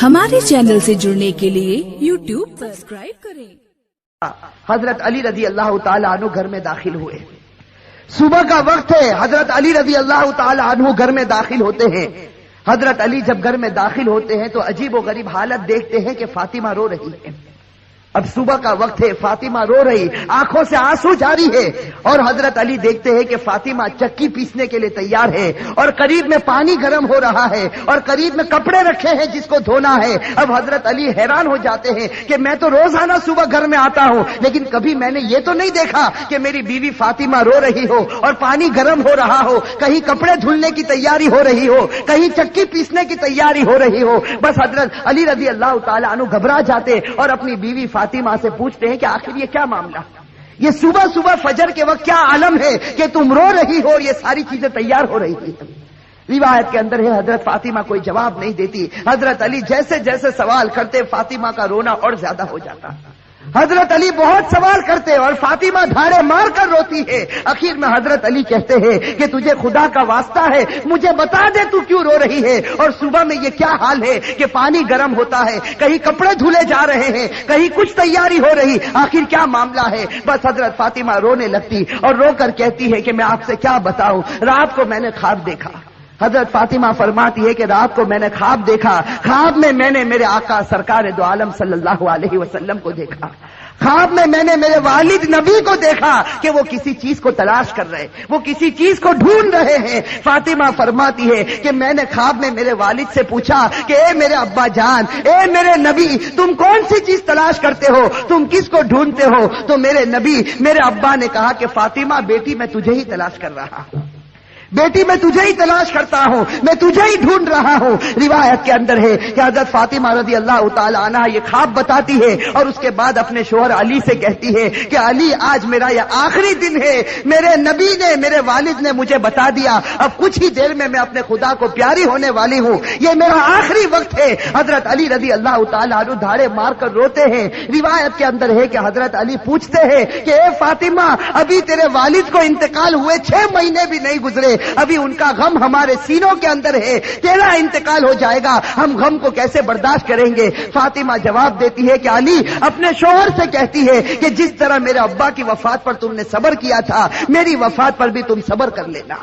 ہمارے چینل سے جڑنے کے لیے YouTube سبسکرائب کریں۔ حضرت علی رضی اللہ تعالی عنہ گھر میں داخل ہوئے۔ صبح کا وقت ہے، حضرت علی رضی اللہ تعالی عنہ گھر میں داخل ہوتے ہیں۔ حضرت علی جب گھر میں داخل ہوتے ہیں تو عجیب و غریب حالت دیکھتے ہیں کہ فاطمہ رو رہی ہے۔ اب صبح کا وقت ہے، فاطمہ رو رہی، آنکھوں سے آنسو جاری ہے، اور حضرت علی دیکھتے ہیں کہ فاطمہ چکی پیسنے کے لیے تیار ہے، اور قریب میں پانی گرم ہو رہا ہے، اور قریب میں کپڑے رکھے ہیں جس کو دھونا ہے۔ اب حضرت علی حیران ہو جاتے ہیں کہ میں تو روزانہ صبح گھر میں آتا ہوں، لیکن کبھی میں نے یہ تو نہیں دیکھا کہ میری بیوی فاطمہ رو رہی ہو اور پانی گرم ہو رہا ہو، کہیں کپڑے دھلنے کی تیاری ہو رہی ہو، کہیں چکی پیسنے کی تیاری ہو رہی ہو۔ بس حضرت علی رضی اللہ تعالی عنہ گھبرا جاتے اور اپنی بیوی فاطمہ سے پوچھتے ہیں کہ آخر یہ کیا معاملہ، یہ صبح صبح فجر کے وقت کیا عالم ہے کہ تم رو رہی ہو اور یہ ساری چیزیں تیار ہو رہی تھی؟ روایت کے اندر ہے حضرت فاطمہ کوئی جواب نہیں دیتی۔ حضرت علی جیسے جیسے سوال کرتے فاطمہ کا رونا اور زیادہ ہو جاتا۔ حضرت علی بہت سوال کرتے اور فاطمہ دھاڑے مار کر روتی ہے۔ آخر میں حضرت علی کہتے ہیں کہ تجھے خدا کا واسطہ ہے، مجھے بتا دے تو کیوں رو رہی ہے، اور صبح میں یہ کیا حال ہے کہ پانی گرم ہوتا ہے، کہیں کپڑے دھلے جا رہے ہیں، کہیں کچھ تیاری ہو رہی، آخر کیا معاملہ ہے؟ بس حضرت فاطمہ رونے لگتی اور رو کر کہتی ہے کہ میں آپ سے کیا بتاؤں، رات کو میں نے خواب دیکھا۔ حضرت فاطمہ فرماتی ہے کہ رات کو میں نے خواب دیکھا، خواب میں نے میرے آقا سرکار دو عالم صلی اللہ علیہ وسلم کو دیکھا، خواب میں نے میرے والد نبی کو دیکھا کہ وہ کسی چیز کو تلاش کر رہے، وہ کسی چیز کو ڈھونڈ رہے ہیں۔ فاطمہ فرماتی ہے کہ میں نے خواب میں میرے والد سے پوچھا کہ اے میرے ابا جان، اے میرے نبی، تم کون سی چیز تلاش کرتے ہو، تم کس کو ڈھونڈتے ہو؟ تو میرے نبی، میرے ابا نے کہا کہ فاطمہ بیٹی میں تجھے ہی تلاش کر رہا ہوں، بیٹی میں تجھے ہی تلاش کرتا ہوں، میں تجھے ہی ڈھونڈ رہا ہوں۔ روایت کے اندر ہے کہ حضرت فاطمہ رضی اللہ تعالی عنہ یہ خواب بتاتی ہے اور اس کے بعد اپنے شوہر علی سے کہتی ہے کہ علی آج میرا یہ آخری دن ہے، میرے نبی نے، میرے والد نے مجھے بتا دیا، اب کچھ ہی دیر میں اپنے خدا کو پیاری ہونے والی ہوں، یہ میرا آخری وقت ہے۔ حضرت علی رضی اللہ تعالی عنہ دھاڑے مار کر روتے ہیں۔ روایت کے اندر ہے کہ حضرت علی پوچھتے ہیں کہ اے فاطمہ، ابھی تیرے والد کو انتقال ہوئے 6 مہینے بھی نہیں گزرے، ابھی ان کا غم ہمارے سینوں کے اندر ہے، تیرا انتقال ہو جائے گا، ہم غم کو کیسے برداشت کریں گے؟ فاطمہ جواب دیتی ہے کہ علی اپنے شوہر سے کہتی ہے کہ جس طرح میرے ابا کی وفات پر تم نے صبر کیا تھا، میری وفات پر بھی تم صبر کر لینا۔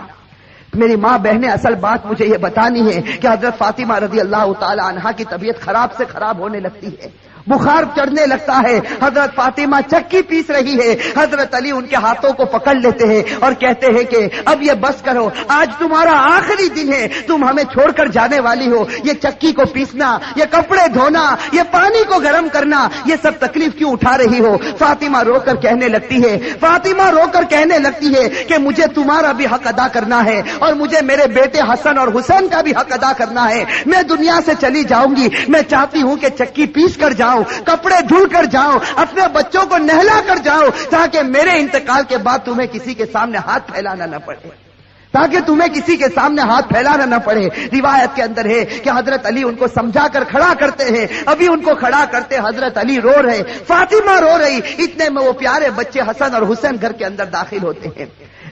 میری ماں بہنیں، اصل بات مجھے یہ بتانی ہے کہ حضرت فاطمہ رضی اللہ تعالی عنہا کی طبیعت خراب سے خراب ہونے لگتی ہے، بخار چڑھنے لگتا ہے، حضرت فاطمہ چکی پیس رہی ہے، حضرت علی ان کے ہاتھوں کو پکڑ لیتے ہیں اور کہتے ہیں کہ اب یہ بس کرو، آج تمہارا آخری دن ہے، تم ہمیں چھوڑ کر جانے والی ہو، یہ چکی کو پیسنا، یہ کپڑے دھونا، یہ پانی کو گرم کرنا، یہ سب تکلیف کیوں اٹھا رہی ہو؟ فاطمہ رو کر کہنے لگتی ہے، فاطمہ رو کر کہنے لگتی ہے کہ مجھے تمہارا بھی حق ادا کرنا ہے اور مجھے میرے بیٹے حسن اور حسین کا بھی حق ادا کرنا ہے، میں دنیا سے چلی جاؤں گی، میں چاہتی ہوں کہ چکی پیس کر جاؤں، کپڑے دھل کر جاؤں، اپنے بچوں کو نہلا کر جاؤں، تاکہ میرے انتقال کے بعد تمہیں کسی کے سامنے ہاتھ پھیلانا نہ پڑے، تاکہ تمہیں کسی کے سامنے ہاتھ پھیلانا نہ پڑے۔ روایت کے اندر ہے کہ حضرت علی ان کو سمجھا کر کھڑا کرتے ہیں، ابھی ان کو کھڑا کرتے حضرت علی رو رہے، فاطمہ رو رہی، اتنے میں وہ پیارے بچے حسن اور حسین گھر کے اندر داخل ہوتے ہیں۔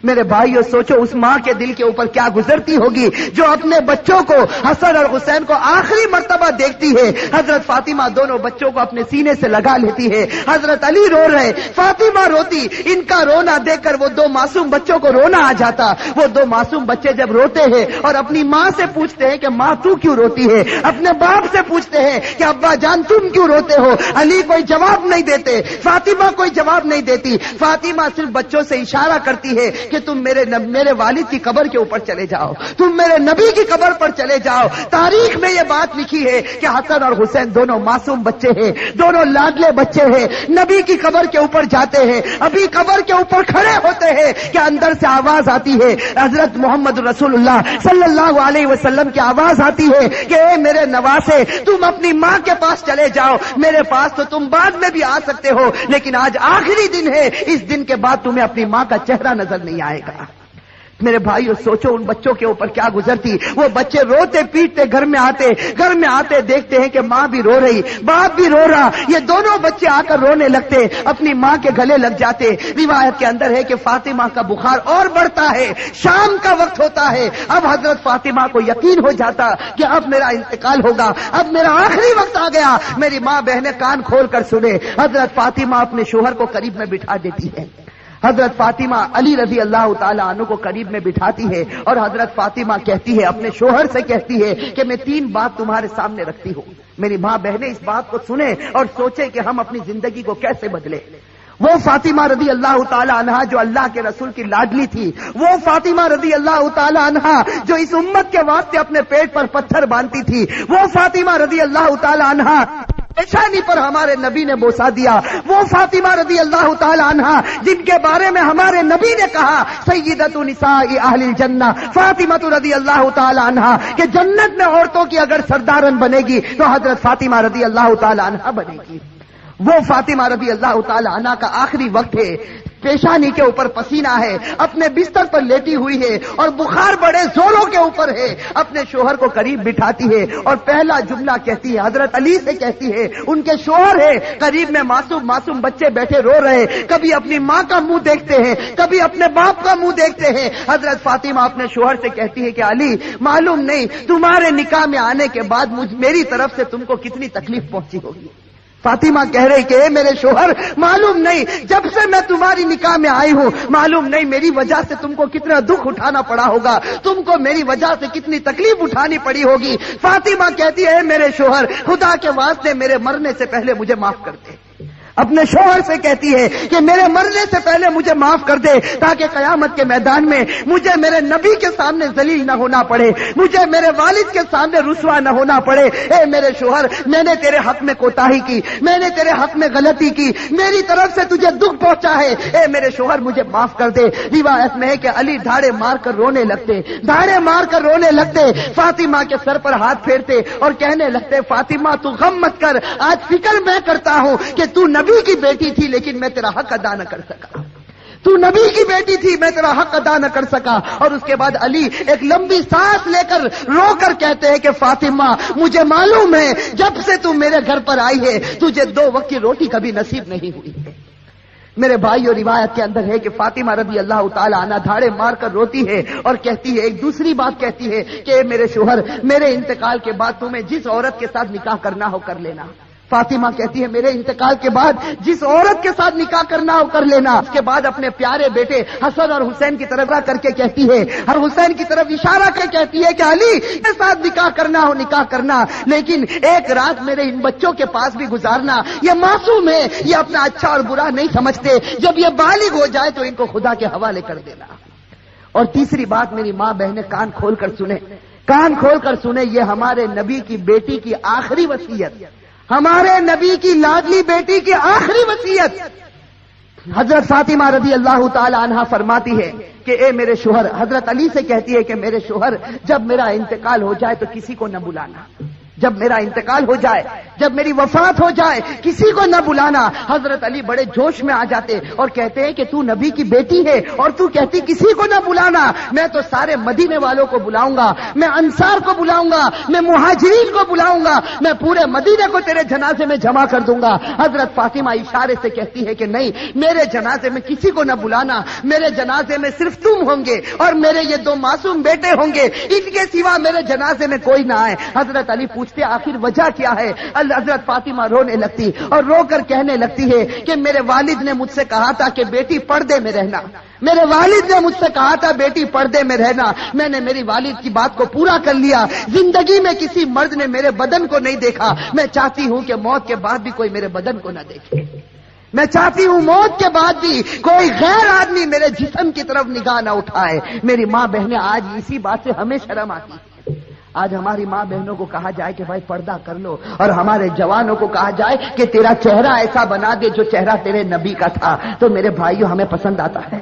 میرے بھائیو، سوچو اس ماں کے دل کے اوپر کیا گزرتی ہوگی جو اپنے بچوں کو، حسن اور حسین کو آخری مرتبہ دیکھتی ہے۔ حضرت فاطمہ دونوں بچوں کو اپنے سینے سے لگا لیتی ہے، حضرت علی رو رہے، فاطمہ روتی، ان کا رونا دیکھ کر وہ 2 معصوم بچوں کو رونا آ جاتا۔ وہ 2 معصوم بچے جب روتے ہیں اور اپنی ماں سے پوچھتے ہیں کہ ماں تو کیوں روتی ہے، اپنے باپ سے پوچھتے ہیں کہ ابا جان تم کیوں روتے ہو، علی کوئی جواب نہیں دیتے، فاطمہ کوئی جواب نہیں دیتی۔ فاطمہ صرف بچوں سے اشارہ کرتی ہے کہ تم میرے والد کی قبر کے اوپر چلے جاؤ، تم میرے نبی کی قبر پر چلے جاؤ۔ تاریخ میں یہ بات لکھی ہے کہ حسن اور حسین دونوں معصوم بچے ہیں، دونوں لاڈلے بچے ہیں، نبی کی قبر کے اوپر جاتے ہیں، ابھی قبر کے اوپر کھڑے ہوتے ہیں کہ اندر سے آواز آتی ہے، حضرت محمد رسول اللہ صلی اللہ علیہ وسلم کی آواز آتی ہے کہ اے میرے نواسے، تم اپنی ماں کے پاس چلے جاؤ، میرے پاس تو تم بعد میں بھی آ سکتے ہو، لیکن آج آخری دن ہے، اس دن کے بعد تمہیں اپنی ماں کا چہرہ نظر نہیں آئے گا۔ میرے بھائیو سوچو ان بچوں کے اوپر کیا گزرتی. وہ بچے روتے پیٹتے گھر میں آتے دیکھتے ہیں کہ ماں بھی رو رہی, باپ بھی رو رہا. یہ دونوں بچے آ کر رونے لگتے, اپنی ماں کے گلے لگ جاتے. روایت کے اندر ہے کہ فاطمہ کا بخار اور بڑھتا ہے, شام کا وقت ہوتا ہے. اب حضرت فاطمہ کو یقین ہو جاتا کہ اب میرا انتقال ہوگا, اب میرا آخری وقت آ گیا. میری ماں بہنیں کان کھول کر سنے. حضرت فاطمہ اپنے شوہر کو قریب میں بٹھا دیتی ہے. حضرت فاطمہ علی رضی اللہ تعالی عنہ کو قریب میں بٹھاتی ہے اور حضرت فاطمہ کہتی ہے, اپنے شوہر سے کہتی ہے کہ میں 3 بات تمہارے سامنے رکھتی ہوں. میری ماں بہنیں اس بات کو سنیں اور سوچیں کہ ہم اپنی زندگی کو کیسے بدلیں. وہ فاطمہ رضی اللہ تعالی عنہا جو اللہ کے رسول کی لاڈلی تھی, وہ فاطمہ رضی اللہ تعالی عنہا جو اس امت کے واسطے اپنے پیٹ پر پتھر باندھتی تھی, وہ فاطمہ رضی اللہ تعالی عنہا پیشانی پر ہمارے نبی نے بوسا دیا, وہ فاطمہ رضی اللہ تعالی عنہا جن کے بارے میں ہمارے نبی نے کہا سیدۃ نساء اہل الجنہ فاطمہ رضی اللہ تعالی عنہا کہ جنت میں عورتوں کی اگر سردارن بنے گی تو حضرت فاطمہ رضی اللہ تعالی عنہا بنے گی. وہ فاطمہ رضی اللہ تعالی عنہا کا آخری وقت ہے, پیشانی کے اوپر پسینہ ہے, اپنے بستر پر لیٹی ہوئی ہے اور بخار بڑے زوروں کے اوپر ہے. اپنے شوہر کو قریب بٹھاتی ہے اور پہلا جملہ کہتی ہے, حضرت علی سے کہتی ہے, ان کے شوہر ہے قریب میں, معصوم بچے بیٹھے رو رہے, کبھی اپنی ماں کا منہ دیکھتے ہیں, کبھی اپنے باپ کا منہ دیکھتے ہیں. حضرت فاطمہ اپنے شوہر سے کہتی ہے کہ علی معلوم نہیں تمہارے نکاح میں آنے کے بعد میری طرف سے تم کو کتنی تکلیف پہنچی ہوگی. فاطمہ کہہ رہی کہ اے میرے شوہر معلوم نہیں جب سے میں تمہاری نکاح میں آئی ہوں معلوم نہیں میری وجہ سے تم کو کتنا دکھ اٹھانا پڑا ہوگا, تم کو میری وجہ سے کتنی تکلیف اٹھانی پڑی ہوگی. فاطمہ کہتی ہے میرے شوہر خدا کے واسطے میرے مرنے سے پہلے مجھے معاف کر دے. اپنے شوہر سے کہتی ہے کہ میرے مرنے سے پہلے مجھے معاف کر دے تاکہ قیامت کے میدان میں مجھے میرے نبی کے سامنے ذلیل نہ ہونا پڑے, مجھے میرے والد کے سامنے رسوا نہ ہونا پڑے. اے میرے شوہر میں نے تیرے حق میں کوتاہی کی, میں نے تیرے حق میں غلطی کی, میری طرف سے تجھے دکھ پہنچا ہے, اے میرے شوہر مجھے معاف کر دے. روایت میں ہے کہ علی دھاڑے مار کر رونے لگتے, فاطمہ کے سر پر ہاتھ پھیرتے اور کہنے لگتے فاطمہ تو غم مت کر, آج فکر میں کرتا ہوں کہ تو نبی کی بیٹی تھی لیکن میں تیرا حق ادا نہ کر سکا, تو نبی کی بیٹی تھی میں تیرا حق ادا نہ کر سکا. اور اس کے بعد علی ایک لمبی سانس لے کر رو کر کہتے ہیں کہ فاطمہ مجھے معلوم ہے جب سے تو میرے گھر پر آئی ہے تجھے 2 وقت کی روٹی کبھی نصیب نہیں ہوئی. میرے بھائیو روایت کے اندر ہے کہ فاطمہ رضی اللہ تعالی عنہا دھاڑے مار کر روتی ہے اور کہتی ہے, ایک دوسری بات کہتی ہے کہ میرے شوہر میرے انتقال کے بعد تمہیں جس عورت کے ساتھ نکاح کرنا ہو کر لینا. فاطمہ کہتی ہے میرے انتقال کے بعد جس عورت کے ساتھ نکاح کرنا ہو کر لینا. اس کے بعد اپنے پیارے بیٹے حسن اور حسین کی طرف کر کے کہتی ہے, اور حسین کی طرف اشارہ کر کہتی ہے کہ علی کے ساتھ نکاح کرنا ہو نکاح کرنا, لیکن ایک رات میرے ان بچوں کے پاس بھی گزارنا. یہ معصوم ہے, یہ اپنا اچھا اور برا نہیں سمجھتے, جب یہ بالغ ہو جائے تو ان کو خدا کے حوالے کر دینا. اور تیسری بات میری ماں بہنیں کان کھول کر سنیں, یہ ہمارے نبی کی بیٹی کی آخری وصیت, ہمارے نبی کی لاڈلی بیٹی کی آخری وصیت. حضرت فاطمہ رضی اللہ تعالی عنہا فرماتی ہے کہ اے میرے شوہر, حضرت علی سے کہتی ہے کہ میرے شوہر جب میرا انتقال ہو جائے تو کسی کو نہ بلانا, جب میرا انتقال ہو جائے, جب میری وفات ہو جائے کسی کو نہ بلانا. حضرت علی بڑے جوش میں آ جاتے اور کہتے ہیں کہ تو نبی کی بیٹی ہے اور تو کہتی کسی کو نہ بلانا, میں تو سارے مدینے والوں کو بلاؤں گا, میں انصار کو بلاؤں گا, میں مہاجرین کو بلاؤں گا, میں پورے مدینے کو تیرے جنازے میں جمع کر دوں گا. حضرت فاطمہ اشارے سے کہتی ہے کہ نہیں, میرے جنازے میں کسی کو نہ بلانا, میرے جنازے میں صرف تم ہوں گے اور میرے یہ 2 معصوم بیٹے ہوں گے, ان کے سوا میرے جنازے میں کوئی نہ آئے. حضرت علی پوچھتے آخر وجہ کیا ہے؟ حضرت فاطمہ رونے لگتی اور رو کر کہنے لگتی ہے کہ میرے والد نے مجھ سے کہا تھا کہ بیٹی پردے میں رہنا, میرے والد نے مجھ سے کہا تھا بیٹی پردے میں رہنا, میں نے میری والد کی بات کو پورا کر لیا. زندگی میں کسی مرد نے میرے بدن کو نہیں دیکھا, میں چاہتی ہوں کہ موت کے بعد بھی کوئی میرے بدن کو نہ دیکھے, میں چاہتی ہوں موت کے بعد بھی کوئی غیر آدمی میرے جسم کی طرف نگاہ نہ اٹھائے. میری ماں بہنیں آج اسی بات سے ہمیں شرم آتی ہے. آج ہماری ماں بہنوں کو کہا جائے کہ بھائی پردہ کر لو, اور ہمارے جوانوں کو کہا جائے کہ تیرا چہرہ ایسا بنا دے جو چہرہ تیرے نبی کا تھا, تو میرے بھائیوں ہمیں پسند آتا ہے.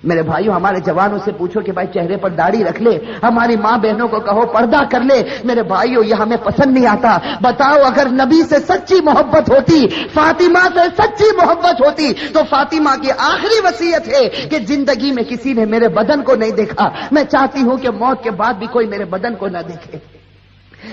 میرے بھائیوں ہمارے جوانوں سے پوچھو کہ بھائی چہرے پر داڑھی رکھ لے، ہماری ماں بہنوں کو کہو پردہ کر لے، میرے بھائیوں یہ ہمیں پسند نہیں آتا۔ بتاؤ اگر نبی سے سچی محبت ہوتی، فاطمہ سے سچی محبت ہوتی تو فاطمہ کی آخری وصیت ہے کہ زندگی میں کسی نے میرے بدن کو نہیں دیکھا، میں چاہتی ہوں کہ موت کے بعد بھی کوئی میرے بدن کو نہ دیکھے۔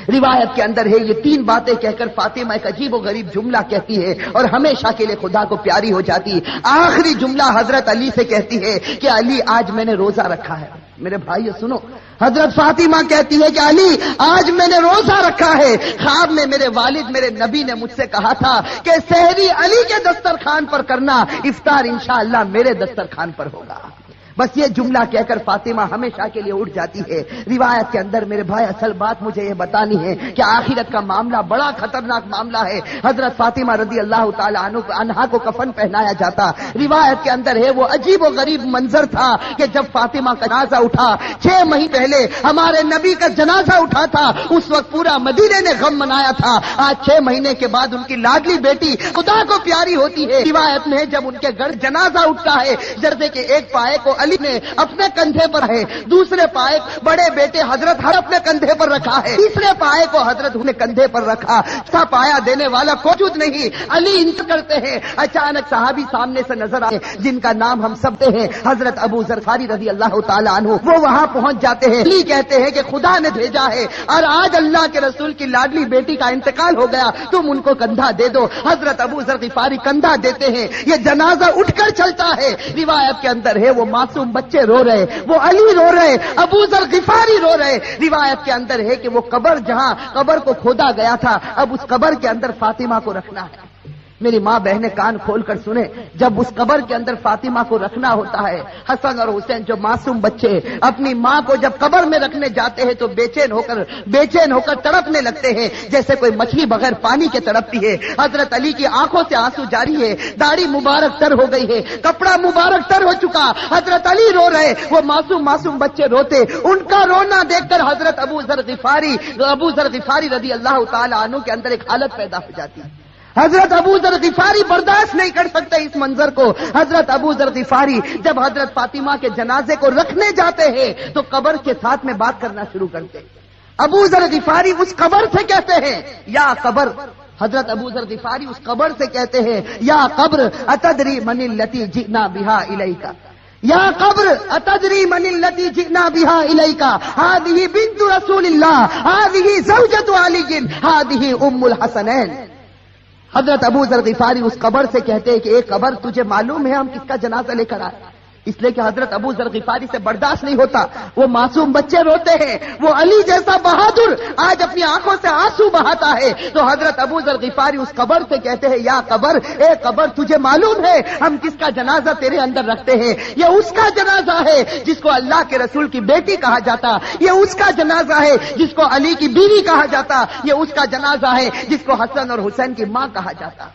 روایت کے اندر ہے یہ تین باتیں کہہ کر فاطمہ ایک عجیب و غریب جملہ کہتی ہے اور ہمیشہ کے لیے خدا کو پیاری ہو جاتی۔ آخری جملہ حضرت علی سے کہتی ہے کہ علی آج میں نے روزہ رکھا ہے۔ میرے بھائیو سنو، حضرت فاطمہ کہتی ہے کہ علی آج میں نے روزہ رکھا ہے، خواب میں میرے والد میرے نبی نے مجھ سے کہا تھا کہ سحری علی کے دسترخوان پر کرنا، افطار انشاءاللہ میرے دسترخوان پر ہوگا۔ بس یہ جملہ کہہ کر فاطمہ ہمیشہ کے لیے اٹھ جاتی ہے۔ روایت کے اندر میرے بھائی اصل بات مجھے یہ بتانی ہے کہ آخرت کا معاملہ بڑا خطرناک معاملہ ہے۔ حضرت فاطمہ رضی اللہ تعالی عنہا کو کفن پہنایا جاتا۔ روایت کے اندر ہے وہ عجیب و غریب منظر تھا کہ جب فاطمہ کا جنازہ اٹھا، 6 مہینے پہلے ہمارے نبی کا جنازہ اٹھا تھا، اس وقت پورا مدینے نے غم منایا تھا۔ آج 6 مہینے کے بعد ان کی لاڈلی بیٹی خدا کو پیاری ہوتی ہے۔ روایت میں جب ان کے گھر جنازہ اٹھتا ہے، جردے کے ایک پائے کو علی نے اپنے کندھے پر ہے، دوسرے پائے بڑے بیٹے حضرت ہر اپنے کندھے پر رکھا ہے، تیسرے پائے کو حضرت نے کندھے پر رکھا، سا پایا دینے والا موجود نہیں، علی انتقال کرتے ہیں۔ اچانک صحابی سامنے سے نظر آئے جن کا نام ہم سب ہیں، حضرت ابو ذر غفاری رضی اللہ تعالی عنہ، وہ وہاں پہنچ جاتے ہیں۔ علی کہتے ہیں کہ خدا نے بھیجا ہے اور آج اللہ کے رسول کی لاڈلی بیٹی کا انتقال ہو گیا، تم ان کو کندھا دے دو۔ حضرت ابو ذر غفاری کندھا دیتے ہیں، یہ جنازہ اٹھ کر چلتا ہے۔ روایت کے اندر ہے وہ معصوم بچے رو رہے، وہ علی رو رہے، ابو ذر غفاری رو رہے۔ روایت کے اندر ہے کہ وہ قبر جہاں قبر کو کھودا گیا تھا، اب اس قبر کے اندر فاطمہ کو رکھنا ہے۔ میری ماں بہنیں کان کھول کر سنیں، جب اس قبر کے اندر فاطمہ کو رکھنا ہوتا ہے، حسن اور حسین جو معصوم بچے اپنی ماں کو جب قبر میں رکھنے جاتے ہیں تو بے چین ہو کر تڑپنے لگتے ہیں جیسے کوئی مچھلی بغیر پانی کے تڑپتی ہے۔ حضرت علی کی آنکھوں سے آنسو جاری ہے، داڑھی مبارک تر ہو گئی ہے، کپڑا مبارک تر ہو چکا، حضرت علی رو رہے، وہ معصوم بچے روتے۔ ان کا رونا دیکھ کر حضرت ابو ذر غفاری رضی اللہ تعالی عنہ کے اندر ایک حالت پیدا ہو جاتی ہے۔ حضرت ابو ذر غفاری برداشت نہیں کر سکتے اس منظر کو۔ حضرت ابو ذر غفاری جب حضرت فاطمہ کے جنازے کو رکھنے جاتے ہیں تو قبر کے ساتھ میں بات کرنا شروع کرتے ہیں۔ ابو ذر غفاری اس قبر سے کہتے ہیں یا قبر، حضرت ابو ذر غفاری اس قبر سے کہتے ہیں یا قبر اتدری من التی جئنا بہا الیک، یا قبر اتدری من التی جئنا بہا الیک، ہذہ بنت رسول اللہ، ہذہ زوجۃ علی، ہذہ ام الحسنین۔ حضرت ابو ذر غفاری اس قبر سے کہتے ہیں کہ ایک قبر تجھے معلوم ہے ہم کس کا جنازہ لے کر آئے؟ اس لیے کہ حضرت ابو ذر غفاری سے برداشت نہیں ہوتا، وہ معصوم بچے روتے ہیں، وہ علی جیسا بہادر آج اپنی آنکھوں سے آنسو بہاتا ہے، تو حضرت ابو ذر غفاری اس قبر سے کہتے ہیں یا قبر، اے قبر تجھے معلوم ہے ہم کس کا جنازہ تیرے اندر رکھتے ہیں؟ یہ اس کا جنازہ ہے جس کو اللہ کے رسول کی بیٹی کہا جاتا، یہ اس کا جنازہ ہے جس کو علی کی بیوی کہا جاتا، یہ اس کا جنازہ ہے جس کو حسن اور حسین کی ماں کہا جاتا۔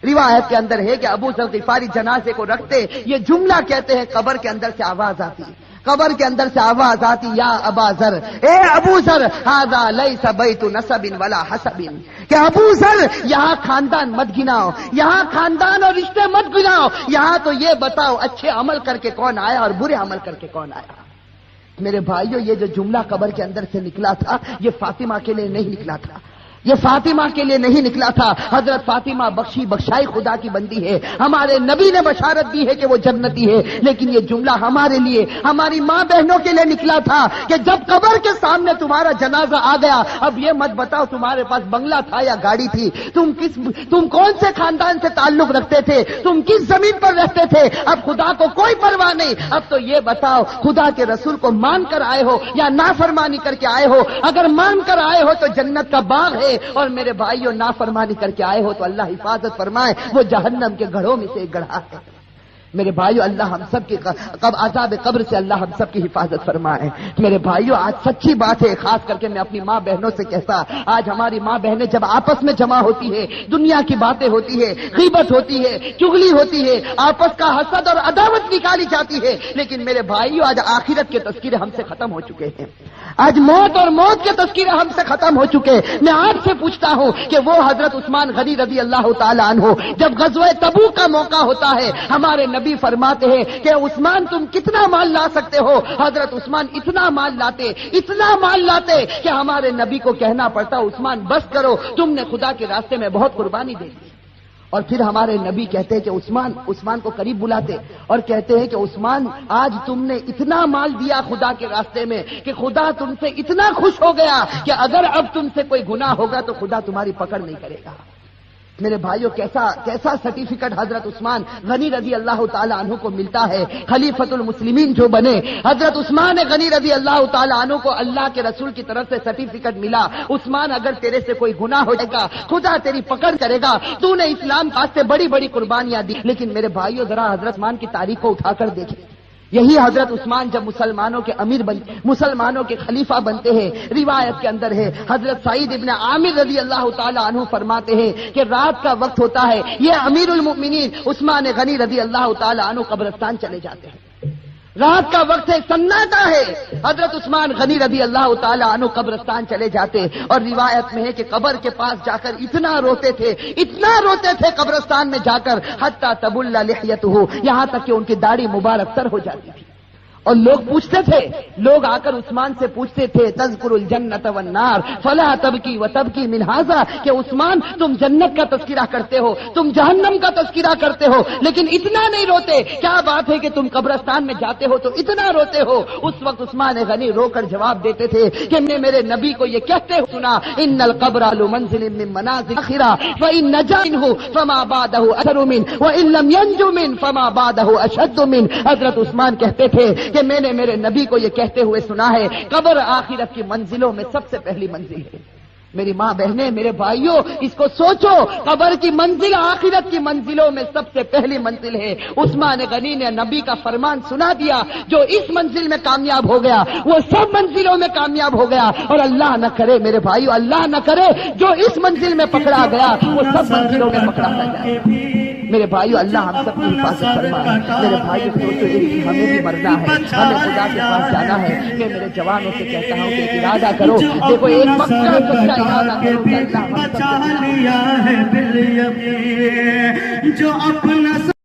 روایت کے اندر ہے کہ ابو ذر غفاری جنازے کو رکھتے یہ جملہ کہتے ہیں، قبر کے اندر سے آواز آتی، قبر کے اندر سے آواز آتی یا ابا ذر، اے ابو ذر، ھذا لیس بیت نسب ولا حسب، کہ ابو ذر یہاں خاندان مت گناؤ، یہاں خاندان اور رشتے مت گناؤ، یہاں تو یہ بتاؤ اچھے عمل کر کے کون آیا اور برے عمل کر کے کون آیا۔ میرے بھائیو یہ جو جملہ قبر کے اندر سے نکلا تھا یہ فاطمہ کے لیے نہیں نکلا تھا، یہ فاطمہ کے لیے نہیں نکلا تھا۔ حضرت فاطمہ بخشائی خدا کی بندی ہے، ہمارے نبی نے بشارت دی ہے کہ وہ جنتی ہے، لیکن یہ جملہ ہمارے لیے، ہماری ماں بہنوں کے لیے نکلا تھا کہ جب قبر کے سامنے تمہارا جنازہ آ گیا، اب یہ مت بتاؤ تمہارے پاس بنگلہ تھا یا گاڑی تھی، تم کون سے خاندان سے تعلق رکھتے تھے، تم کس زمین پر رہتے تھے، اب خدا کو کوئی پرواہ نہیں، اب تو یہ بتاؤ خدا کے رسول کو مان کر آئے ہو یا نافرمانی کر کے آئے ہو؟ اگر مان کر آئے ہو تو جنت کا باغ ہے، اور میرے بھائیوں نافرمانی کر کے آئے ہو تو اللہ حفاظت فرمائے، وہ جہنم کے گڑھوں میں سے ایک گڑھا ہے۔ میرے بھائیوں اللہ ہم سب کی عذاب قبر سے اللہ ہم سب کی حفاظت فرمائے۔ میرے بھائیوں آج سچی بات ہے، خاص کر کے میں اپنی ماں بہنوں سے کہتا، آج ہماری ماں بہنیں جب آپس میں جمع ہوتی ہے، دنیا کی باتیں ہوتی ہے، غیبت ہوتی ہے، چغلی ہوتی ہے، آپس کا حسد اور عداوت نکالی جاتی ہے، لیکن میرے بھائیوں آج آخرت کے تذکرے ہم سے ختم ہو چکے ہیں، آج موت کے تذکرے ہم سے ختم ہو چکے۔ میں آپ سے پوچھتا ہوں کہ وہ حضرت عثمان غنی رضی اللہ تعالی عنہ جب غزوہ تبوک کا موقع ہوتا ہے، ہمارے نبی نبی فرماتے ہیں کہ عثمان تم کتنا مال لا سکتے ہو؟ حضرت عثمان اتنا مال لاتے کہ ہمارے نبی کو کہنا پڑتا عثمان بس کرو، تم نے خدا کے راستے میں بہت قربانی دے دی۔ اور پھر ہمارے نبی کہتے ہیں کہ عثمان کو قریب بلاتے اور کہتے ہیں کہ عثمان آج تم نے اتنا مال دیا خدا کے راستے میں کہ خدا تم سے اتنا خوش ہو گیا کہ اگر اب تم سے کوئی گناہ ہوگا تو خدا تمہاری پکڑ نہیں کرے گا۔ میرے بھائیوں کیسا سرٹیفکیٹ حضرت عثمان غنی رضی اللہ تعالی عنہ کو ملتا ہے، خلیفۃ المسلمین جو بنے۔ حضرت عثمان غنی رضی اللہ تعالی عنہ کو اللہ کے رسول کی طرف سے سرٹیفکیٹ ملا، عثمان اگر تیرے سے کوئی گناہ ہو جائے گا خدا تیری پکڑ کرے گا، تو نے اسلام کے واسطے بڑی بڑی قربانیاں دی۔ لیکن میرے بھائیوں ذرا حضرت عثمان کی تاریخ کو اٹھا کر دیکھیں، یہی حضرت عثمان جب مسلمانوں کے خلیفہ بنتے ہیں، روایت کے اندر ہے حضرت سعید ابن عامر رضی اللہ تعالی عنہ فرماتے ہیں کہ رات کا وقت ہوتا ہے، یہ امیر المؤمنین عثمان غنی رضی اللہ تعالی عنہ قبرستان چلے جاتے ہیں، رات کا وقت ہے، سناٹا ہے، حضرت عثمان غنی رضی اللہ تعالی عنہ قبرستان چلے جاتے اور روایت میں ہے کہ قبر کے پاس جا کر اتنا روتے تھے قبرستان میں جا کر حتی تبل لحیتہ، یہاں تک کہ ان کی داڑھی مبارک تر ہو جاتی تھی۔ اور لوگ آ کر عثمان سے پوچھتے تھے تذکر الجنت والنار فلا تبکی وتبکی من ھذا، کہ عثمان تم جنت کا تذکرہ کرتے ہو، تم جہنم کا تذکرہ کرتے ہو، لیکن اتنا نہیں روتے، کیا بات ہے کہ تم قبرستان میں جاتے ہو تو اتنا روتے ہو؟ اس وقت عثمان غنی رو کر جواب دیتے تھے کہ میں میرے نبی کو یہ کہتے ہو سنا، ان القبر لمنزل من منازل الاخرہ فان نجا منه فما بعده اثر منه وان لم ينجو منه فما بعده اشد منه۔ حضرت عثمان کہتے تھے کہ میں نے میرے نبی کو یہ کہتے ہوئے سنا ہے قبر آخرت کی منزلوں میں سب سے پہلی منزل ہے۔ میری ماں بہنیں، میرے بھائیوں، اس کو سوچو، قبر کی منزل آخرت کی منزلوں میں سب سے پہلی منزل ہے۔ عثمان غنی نے نبی کا فرمان سنا دیا، جو اس منزل میں کامیاب ہو گیا وہ سب منزلوں میں کامیاب ہو گیا، اور اللہ نہ کرے میرے بھائیوں، اللہ نہ کرے جو اس منزل میں پکڑا گیا وہ سب منزلوں میں پکڑا نہ جائے۔ میرے بھائیو اللہ ہم سب کی حفاظت فرمائے۔ میرے بھائیو سوچو ہمیں بھی مرنا ہے، ہمیں خدا کے پاس جانا ہے۔ میں میرے جوانوں سے کہتا ہوں کہ ارادہ کرو، دیکھو ایک وقت کا سچا ارادہ کرو کہ اللہ ہم سب کو